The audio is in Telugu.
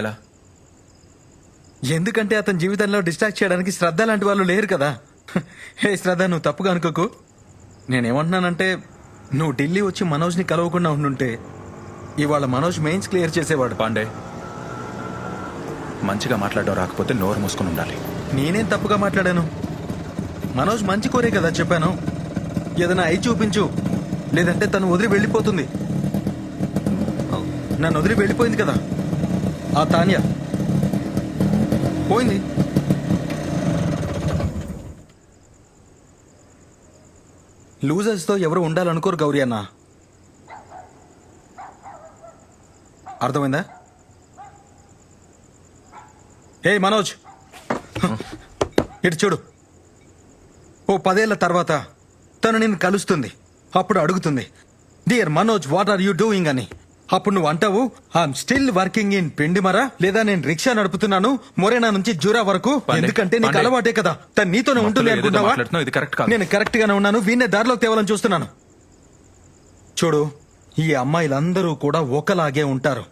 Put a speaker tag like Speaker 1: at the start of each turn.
Speaker 1: ఎలా?
Speaker 2: ఎందుకంటే అతని జీవితంలో డిస్ట్రాక్ట్ చేయడానికి శ్రద్ధ లాంటి వాళ్ళు లేరు కదా. హే శ్రద్ధ, నువ్వు తప్పుగా అనుకోకు. నేనేమంటున్నానంటే నువ్వు ఢిల్లీ వచ్చి మనోజ్ని కలవకుండా ఉండుంటే ఇవాళ మనోజ్ మెయిన్స్ క్లియర్ చేసేవాడు.
Speaker 1: పాండే, మంచిగా మాట్లాడడం రాకపోతే నోరు మూసుకుని ఉండాలి.
Speaker 2: నేనేం తప్పుగా మాట్లాడాను? మనోజ్ మంచి కోరే కదా చెప్పాను. ఏదైనా అయి చూపించు, లేదంటే తను వదిలి వెళ్ళిపోతుంది. నన్ను వదిలి వెళ్ళిపోయింది కదా ఆ తాన్య, పోయింది. లూజర్స్తో ఎవరు ఉండాలనుకోరు గౌరీ అన్న, అర్థమైందా? ఏ మనోజ్, ఇటు చూడు. ఓ 10 ఏళ్ల తర్వాత తను నిన్ను కలుస్తుంది. అప్పుడు అడుగుతుంది, dear Manoj what are you doing అని. అప్పుడు నువ్వు అంటావు, I'm still working in Pendimarri, లేదా నేను రిక్షా నడుపుతున్నాను మొరేనా నుంచి జూరా వరకు. ఎందుకంటే నీకు అలవాటే కదా, తను నీతోనే ఉంటుంది అనుకుంటావా?
Speaker 1: ఇది కరెక్ట్ కాదు.
Speaker 2: నేను కరెక్ట్ గానే ఉన్నాను, వీణ్ణే దారిలోకి తేవాలని చూస్తున్నాను. చూడు, ఈ అమ్మాయిలందరూ కూడా ఒకలాగే ఉంటారు.